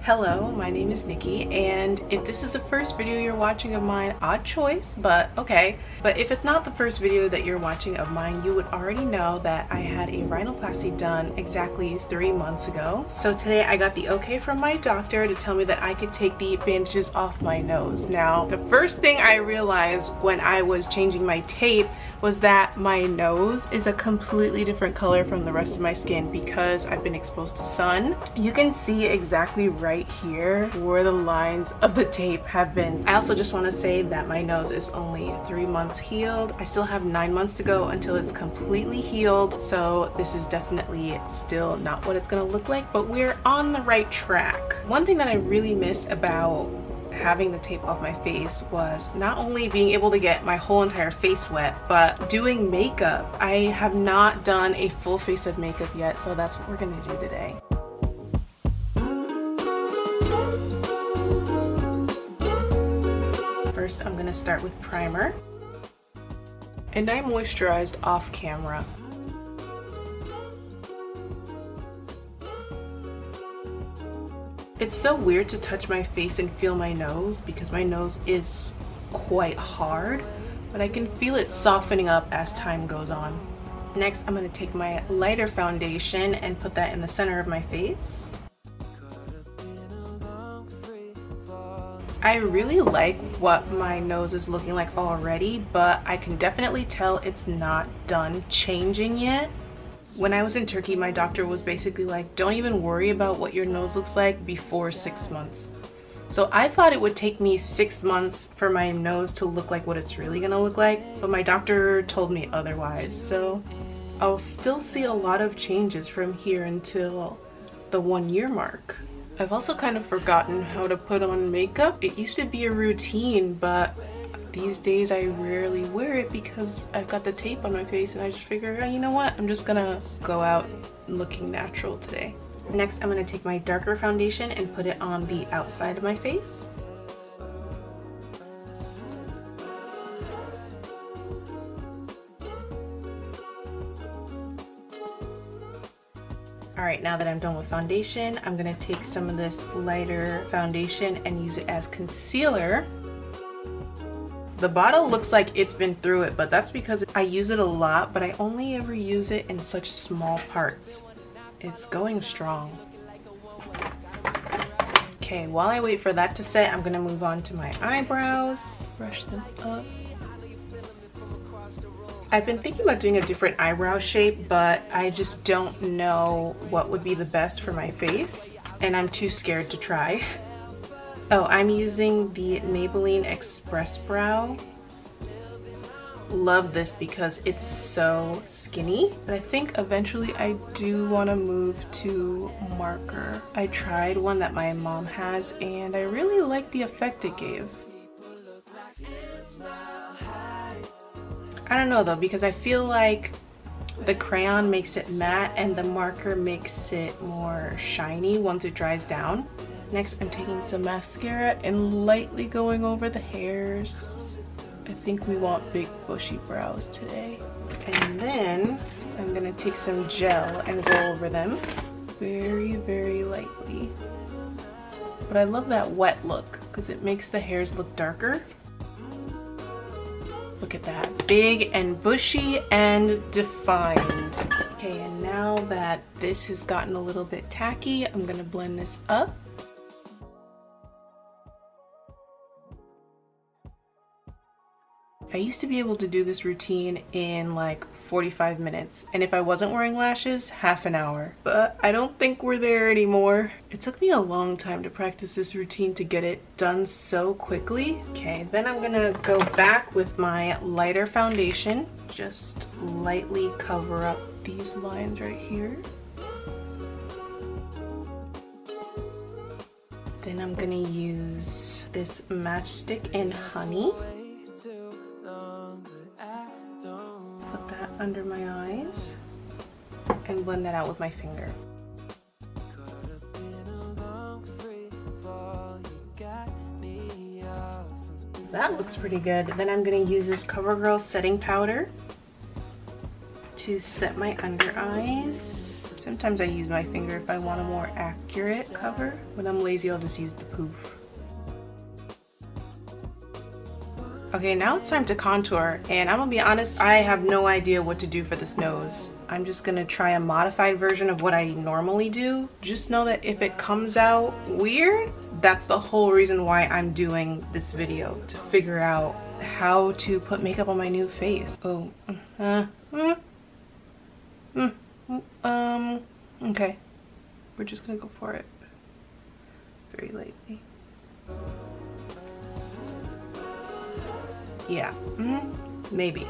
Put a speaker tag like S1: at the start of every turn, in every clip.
S1: Hello, my name is Nikki, and if this is the first video you're watching of mine, odd choice, but okay. But if it's not the first video that you're watching of mine, you would already know that I had a rhinoplasty done exactly 3 months ago. So today I got the okay from my doctor to tell me that I could take the bandages off my nose. Now, the first thing I realized when I was changing my tape was that my nose is a completely different color from the rest of my skin because I've been exposed to sun. You can see exactly right here where the lines of the tape have been. I also just want to say that my nose is only 3 months healed. I still have 9 months to go until it's completely healed, so this is definitely still not what it's gonna look like, but we're on the right track. One thing that I really miss about having the tape off my face was not only being able to get my whole entire face wet, but doing makeup. I have not done a full face of makeup yet, so that's what we're gonna do today. First, I'm gonna start with primer. And I moisturized off camera. It's so weird to touch my face and feel my nose because my nose is quite hard, but I can feel it softening up as time goes on. Next, I'm going to take my lighter foundation and put that in the center of my face. I really like what my nose is looking like already, but I can definitely tell it's not done changing yet. When I was in Turkey, my doctor was basically like, don't even worry about what your nose looks like before 6 months. So I thought it would take me 6 months for my nose to look like what it's really gonna look like, but my doctor told me otherwise. So I'll still see a lot of changes from here until the 1 year mark. I've also kind of forgotten how to put on makeup. It used to be a routine, but these days I rarely wear it because I've got the tape on my face and I just figure, oh, you know what, I'm just gonna go out looking natural today. Next, I'm gonna take my darker foundation and put it on the outside of my face. Alright, now that I'm done with foundation, I'm gonna take some of this lighter foundation and use it as concealer. The bottle looks like it's been through it, but that's because I use it a lot, but I only ever use it in such small parts. It's going strong. Okay, while I wait for that to set, I'm gonna move on to my eyebrows. Brush them up. I've been thinking about doing a different eyebrow shape, but I just don't know what would be the best for my face, and I'm too scared to try. Oh, I'm using the Maybelline Express Brow. Love this because it's so skinny, but I think eventually I do want to move to marker. I tried one that my mom has and I really like the effect it gave. I don't know though, because I feel like the crayon makes it matte and the marker makes it more shiny once it dries down. Next, I'm taking some mascara and lightly going over the hairs. I think we want big bushy brows today. And then I'm gonna take some gel and go over them very, very lightly. But I love that wet look because it makes the hairs look darker. Look at that, big and bushy and defined. Okay, and now that this has gotten a little bit tacky, I'm gonna blend this up. I used to be able to do this routine in like 45 minutes, and if I wasn't wearing lashes, half an hour. But I don't think we're there anymore. It took me a long time to practice this routine to get it done so quickly. Okay, then I'm gonna go back with my lighter foundation. Just lightly cover up these lines right here. Then I'm gonna use this matchstick in honey. Put that under my eyes and blend that out with my finger. That looks pretty good. Then I'm gonna use this CoverGirl setting powder to set my under eyes. Sometimes I use my finger if I want a more accurate cover. When I'm lazy, I'll just use the poof. Okay, now it's time to contour, and I'm gonna be honest, I have no idea what to do for this nose. I'm just gonna try a modified version of what I normally do. Just know that if it comes out weird, that's the whole reason why I'm doing this video, to figure out how to put makeup on my new face. Oh, okay. We're just gonna go for it very lightly. Yeah, maybe.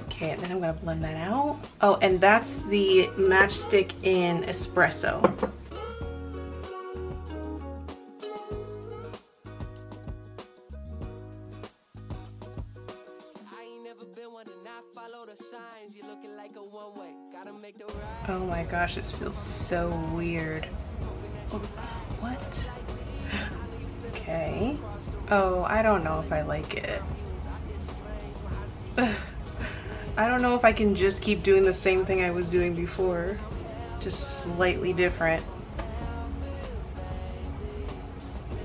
S1: Okay, and then I'm gonna blend that out. Oh, and that's the matchstick in Espresso. Oh my gosh, this feels so weird. Oh, what? Okay. Oh, I don't know if I like it. I don't know if I can just keep doing the same thing I was doing before. Just slightly different.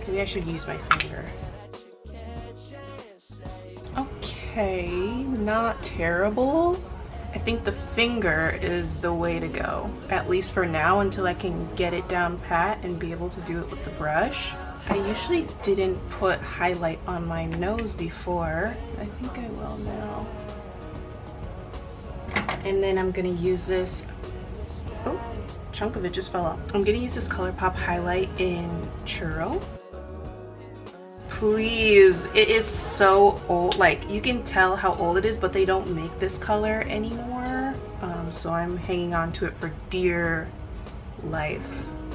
S1: Maybe I should use my finger. Okay, not terrible. I think the finger is the way to go, at least for now, until I can get it down pat and be able to do it with the brush. I usually didn't put highlight on my nose before. I think I will now. And then I'm gonna use this, oh, chunk of it just fell off. I'm gonna use this ColourPop highlight in Churro. Please, it is so old. Like, you can tell how old it is, but they don't make this color anymore. So I'm hanging on to it for dear life.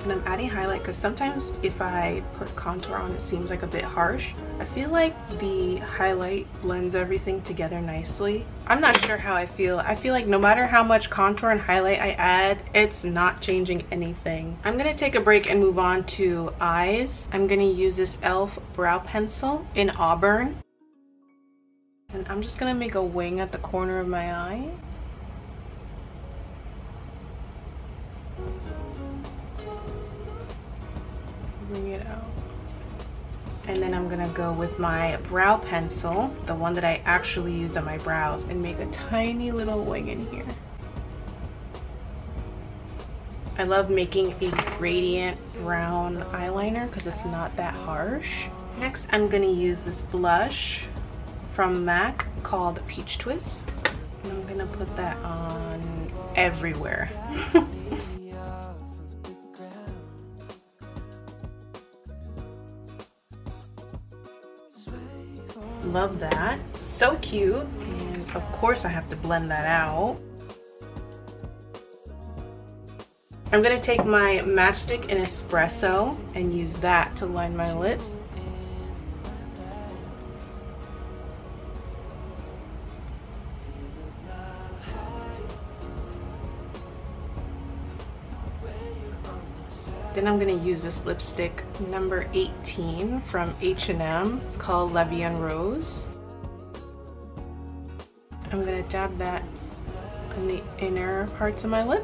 S1: And I'm adding highlight because sometimes if I put contour on, it seems like a bit harsh. I feel like the highlight blends everything together nicely. I'm not sure how I feel. I feel like no matter how much contour and highlight I add, it's not changing anything. I'm gonna take a break and move on to eyes. I'm gonna use this e.l.f. brow pencil in Auburn. And I'm just gonna make a wing at the corner of my eye. Bring it out. And then I'm gonna go with my brow pencil, the one that I actually used on my brows, and make a tiny little wing in here. I love making a gradient brown eyeliner because it's not that harsh. Next, I'm gonna use this blush from MAC called Peach Twist. And I'm gonna put that on everywhere. Love that. So cute. And of course I have to blend that out. I'm gonna take my matchstick in Espresso and use that to line my lips. Then I'm gonna use this lipstick number 18 from H&M. It's called La Vie en Rose. I'm gonna dab that on the inner parts of my lip.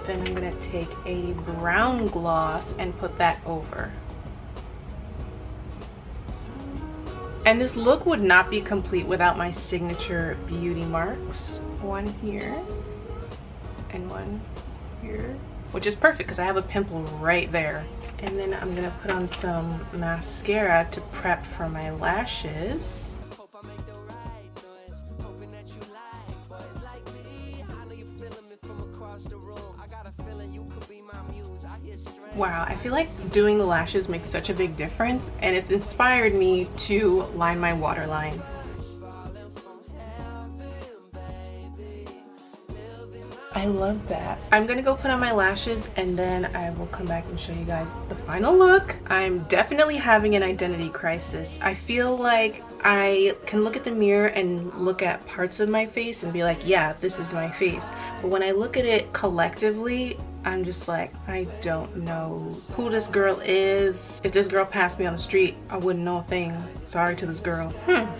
S1: Then I'm gonna take a brown gloss and put that over. And this look would not be complete without my signature beauty marks. One here and one here, which is perfect because I have a pimple right there. And then I'm gonna put on some mascara to prep for my lashes. Wow, I feel like doing the lashes makes such a big difference, and it's inspired me to line my waterline. I love that. I'm gonna go put on my lashes and then I will come back and show you guys the final look. I'm definitely having an identity crisis. I feel like I can look at the mirror and look at parts of my face and be like, yeah, this is my face. But when I look at it collectively, I'm just like, I don't know who this girl is. If this girl passed me on the street, I wouldn't know a thing. Sorry to this girl.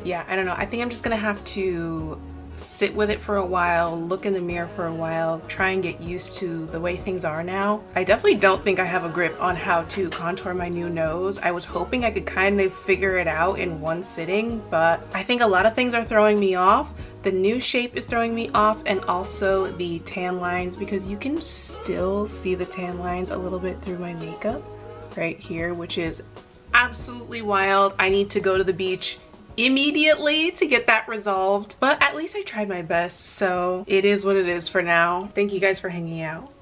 S1: Yeah, I don't know. I think I'm just gonna have to sit with it for a while, look in the mirror for a while, try and get used to the way things are now. I definitely don't think I have a grip on how to contour my new nose. I was hoping I could kind of figure it out in one sitting, but I think a lot of things are throwing me off. The new shape is throwing me off, and also the tan lines, because you can still see the tan lines a little bit through my makeup right here, which is absolutely wild. I need to go to the beach immediately to get that resolved, but at least I tried my best, so it is what it is for now. Thank you guys for hanging out.